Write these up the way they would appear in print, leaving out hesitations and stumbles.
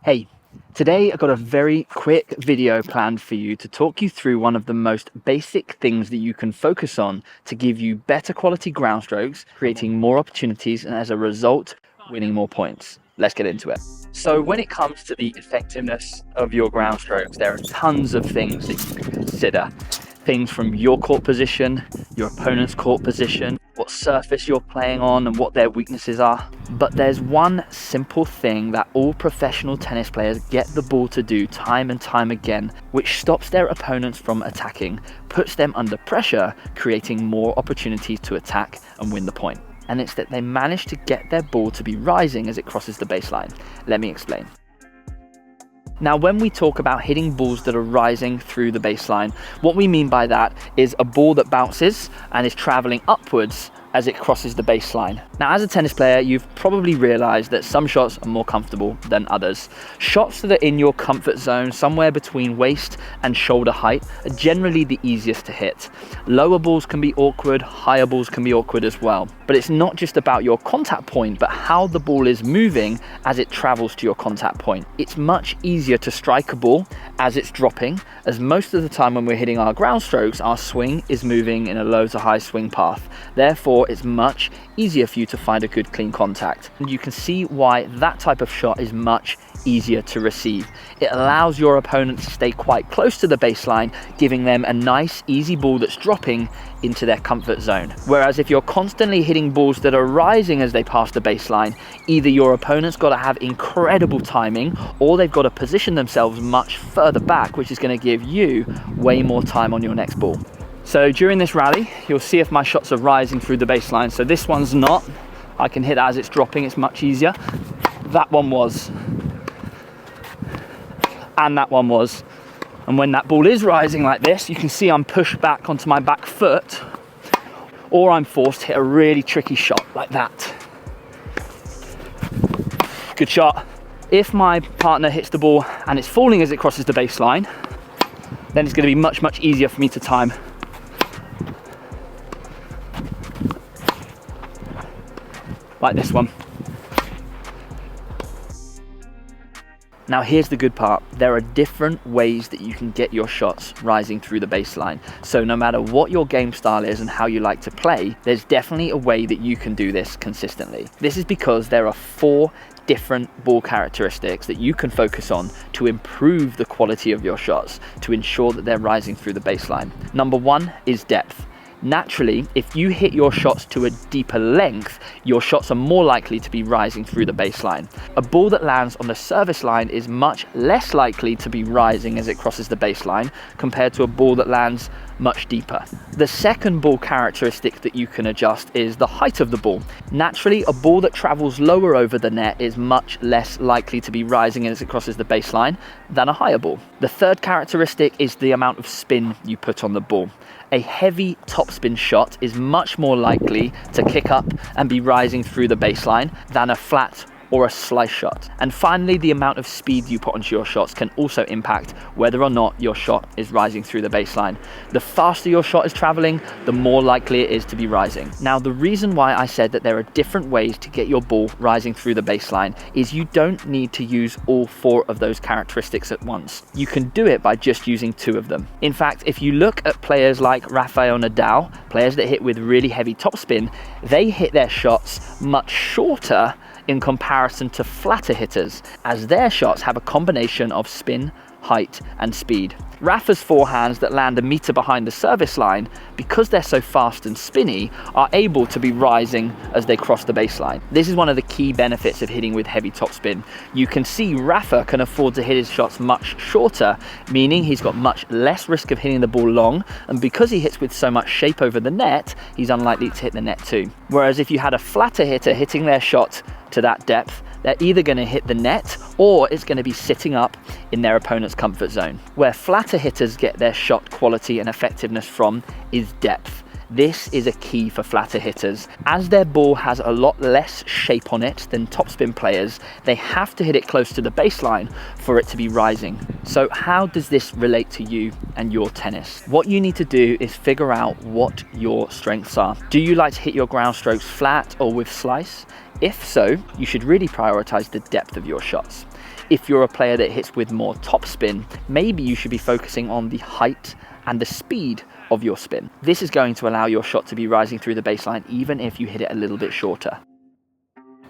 Hey, today I've got a very quick video planned for you to talk you through one of the most basic things that you can focus on to give you better quality ground strokes, creating more opportunities, and as a result, winning more points. Let's get into it. So when it comes to the effectiveness of your ground strokes, there are tons of things that you can consider. Things from your court position, your opponent's court position, what surface you're playing on and what their weaknesses are. But there's one simple thing that all professional tennis players get the ball to do time and time again, which stops their opponents from attacking, puts them under pressure, creating more opportunities to attack and win the point. And it's that they manage to get their ball to be rising as it crosses the baseline. Let me explain. Now, when we talk about hitting balls that are rising through the baseline, what we mean by that is a ball that bounces and is traveling upwards as it crosses the baseline. Now, as a tennis player, you've probably realized that some shots are more comfortable than others. Shots that are in your comfort zone, somewhere between waist and shoulder height, are generally the easiest to hit. Lower balls can be awkward, higher balls can be awkward as well. But it's not just about your contact point, but how the ball is moving as it travels to your contact point. It's much easier to strike a ball as it's dropping, as most of the time when we're hitting our ground strokes, our swing is moving in a low to high swing path. Therefore, it's much easier for you to find a good clean contact. And you can see why that type of shot is much easier to receive. It allows your opponent to stay quite close to the baseline, giving them a nice, easy ball that's dropping into their comfort zone. Whereas if you're constantly hitting balls that are rising as they pass the baseline, either your opponent's got to have incredible timing or they've got to position themselves much further back, which is going to give you way more time on your next ball. So during this rally, you'll see if my shots are rising through the baseline. So this one's not. I can hit as it's dropping, it's much easier. That one was. And that one was. And when that ball is rising like this, you can see I'm pushed back onto my back foot, or I'm forced to hit a really tricky shot like that. Good shot. If my partner hits the ball and it's falling as it crosses the baseline, then it's going to be much, much easier for me to time. Like this one. Now here's the good part, there are different ways that you can get your shots rising through the baseline. So no matter what your game style is and how you like to play, there's definitely a way that you can do this consistently. This is because there are 4 different ball characteristics that you can focus on to improve the quality of your shots, to ensure that they're rising through the baseline. Number 1 is depth. Naturally, if you hit your shots to a deeper length, your shots are more likely to be rising through the baseline. A ball that lands on the service line is much less likely to be rising as it crosses the baseline compared to a ball that lands much deeper. The second ball characteristic that you can adjust is the height of the ball. Naturally, a ball that travels lower over the net is much less likely to be rising as it crosses the baseline than a higher ball. The third characteristic is the amount of spin you put on the ball. A heavy topspin shot is much more likely to kick up and be rising through the baseline than a flat or a slice shot. And finally, the amount of speed you put onto your shots can also impact whether or not your shot is rising through the baseline. The faster your shot is traveling, the more likely it is to be rising. Now, the reason why I said that there are different ways to get your ball rising through the baseline is you don't need to use all 4 of those characteristics at once. You can do it by just using 2 of them. In fact, if you look at players like Rafael Nadal, players that hit with really heavy topspin, they hit their shots much shorter in comparison to flatter hitters, as their shots have a combination of spin, height and speed. Rafa's forehands that land a meter behind the service line, because they're so fast and spinny, are able to be rising as they cross the baseline. This is one of the key benefits of hitting with heavy topspin. You can see Rafa can afford to hit his shots much shorter, meaning he's got much less risk of hitting the ball long, and because he hits with so much shape over the net, he's unlikely to hit the net too. Whereas if you had a flatter hitter hitting their shot to that depth, they're either going to hit the net or it's going to be sitting up in their opponent's comfort zone. Where flatter hitters get their shot quality and effectiveness from is depth. This is a key for flatter hitters. As their ball has a lot less shape on it than topspin players, they have to hit it close to the baseline for it to be rising. So how does this relate to you and your tennis? What you need to do is figure out what your strengths are. Do you like to hit your ground strokes flat or with slice? If so, you should really prioritize the depth of your shots. If you're a player that hits with more topspin, maybe you should be focusing on the height and the speed of your spin. This is going to allow your shot to be rising through the baseline even if you hit it a little bit shorter.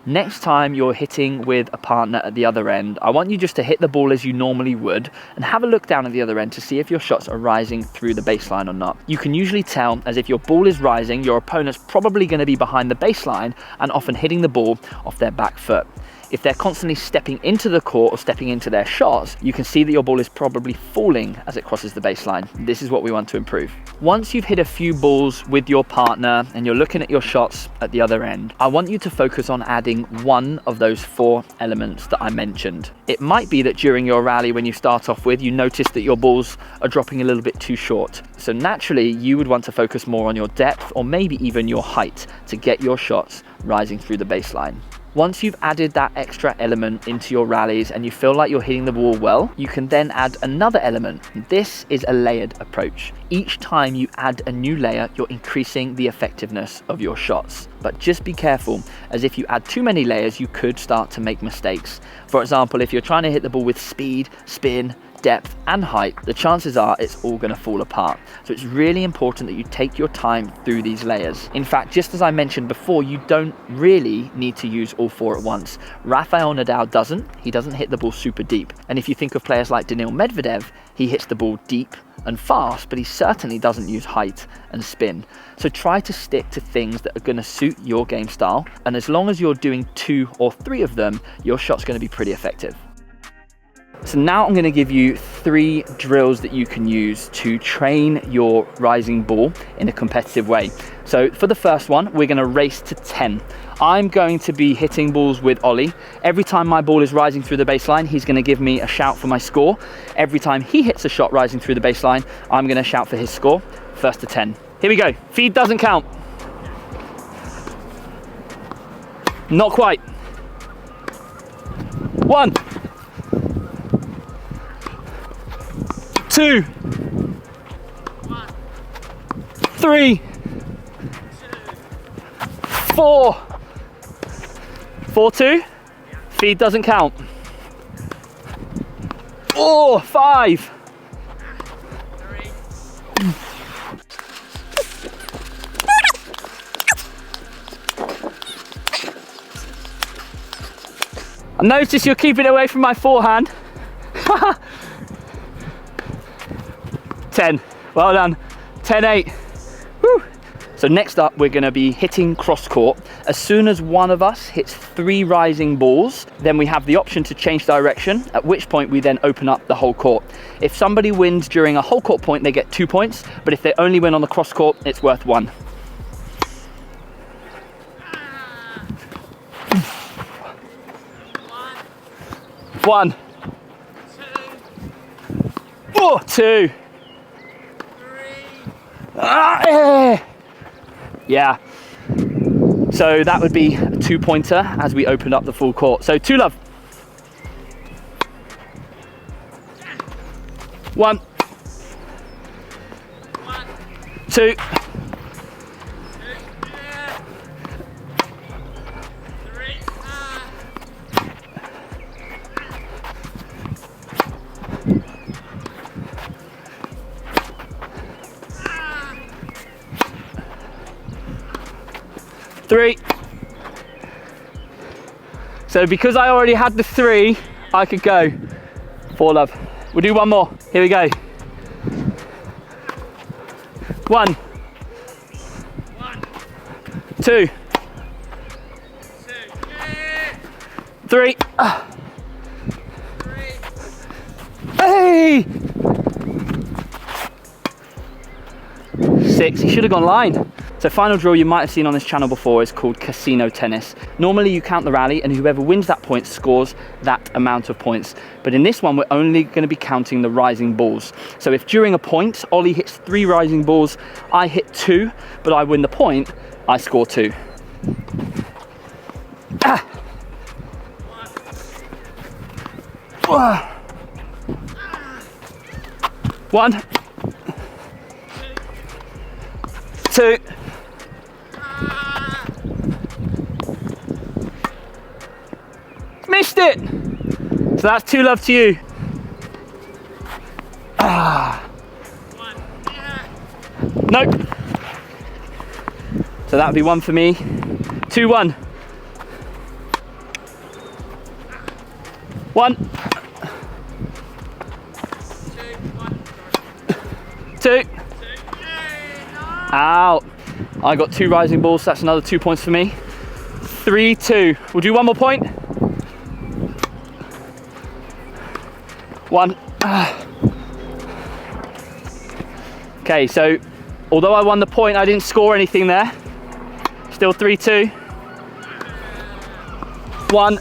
Next time you're hitting with a partner at the other end, I want you just to hit the ball as you normally would and have a look down at the other end to see if your shots are rising through the baseline or not. You can usually tell, as if your ball is rising, your opponent's probably going to be behind the baseline and often hitting the ball off their back foot. If they're constantly stepping into the court or stepping into their shots, you can see that your ball is probably falling as it crosses the baseline. This is what we want to improve. Once you've hit a few balls with your partner and you're looking at your shots at the other end, I want you to focus on adding one of those 4 elements that I mentioned. It might be that during your rally, when you start off with, you notice that your balls are dropping a little bit too short. So naturally, you would want to focus more on your depth or maybe even your height to get your shots rising through the baseline. Once you've added that extra element into your rallies and you feel like you're hitting the ball well, you can then add another element. This is a layered approach. Each time you add a new layer, you're increasing the effectiveness of your shots. But just be careful, as if you add too many layers, you could start to make mistakes. For example, if you're trying to hit the ball with speed, spin, depth and height, the chances are it's all going to fall apart. So it's really important that you take your time through these layers. In fact, just as I mentioned before, you don't really need to use all 4 at once. Rafael Nadal doesn't. He doesn't hit the ball super deep. And if you think of players like Daniil Medvedev, he hits the ball deep and fast, but he certainly doesn't use height and spin. So try to stick to things that are going to suit your game style. And as long as you're doing 2 or 3 of them, your shot's going to be pretty effective. So now I'm going to give you 3 drills that you can use to train your rising ball in a competitive way. So for the first one, we're going to race to 10. I'm going to be hitting balls with Ollie. Every time my ball is rising through the baseline, he's going to give me a shout for my score. Every time he hits a shot rising through the baseline, I'm going to shout for his score. First to 10. Here we go. Feed doesn't count. Not quite. 1. 2, 3, 4, 4-2, feed doesn't count. 5. I notice you're keeping it away from my forehand. 10, well done, 10-8. Woo. So next up, we're gonna be hitting cross court. As soon as one of us hits 3 rising balls, then we have the option to change direction, at which point we then open up the whole court. If somebody wins during a whole court point, they get 2 points, but if they only win on the cross court, it's worth 1. 1, 2. Yeah, so that would be a 2-pointer as we open up the full court. So 2 love. 1, 2, 3. So because I already had the 3, I could go 4 love. We'll do 1 more. Here we go. 1, 2, 3. Hey! 6. He should have gone line. So final drill you might have seen on this channel before is called casino tennis. Normally you count the rally and whoever wins that point scores that amount of points. But in this one, we're only going to be counting the rising balls. So if during a point, Ollie hits 3 rising balls, I hit 2, but I win the point, I score 2. 1, 2, missed it. So that's 2 love to you. Nope. So that would be 1 for me. 2-1. 1. 2. Out. I got 2 rising balls, so that's another 2 points for me. 3-2. We'll do 1 more point. 1. Okay, so although I won the point, I didn't score anything there. Still 3-2. 1.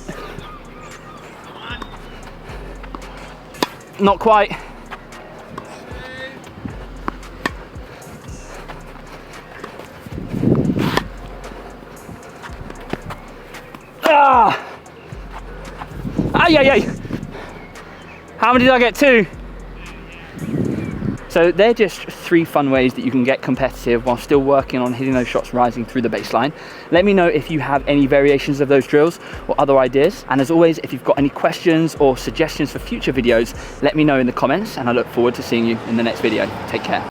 Not quite. Ay, ay, ay. How many did I get? 2. So they're just 3 fun ways that you can get competitive while still working on hitting those shots rising through the baseline. Let me know if you have any variations of those drills or other ideas. And as always, if you've got any questions or suggestions for future videos, let me know in the comments, and I look forward to seeing you in the next video. Take care.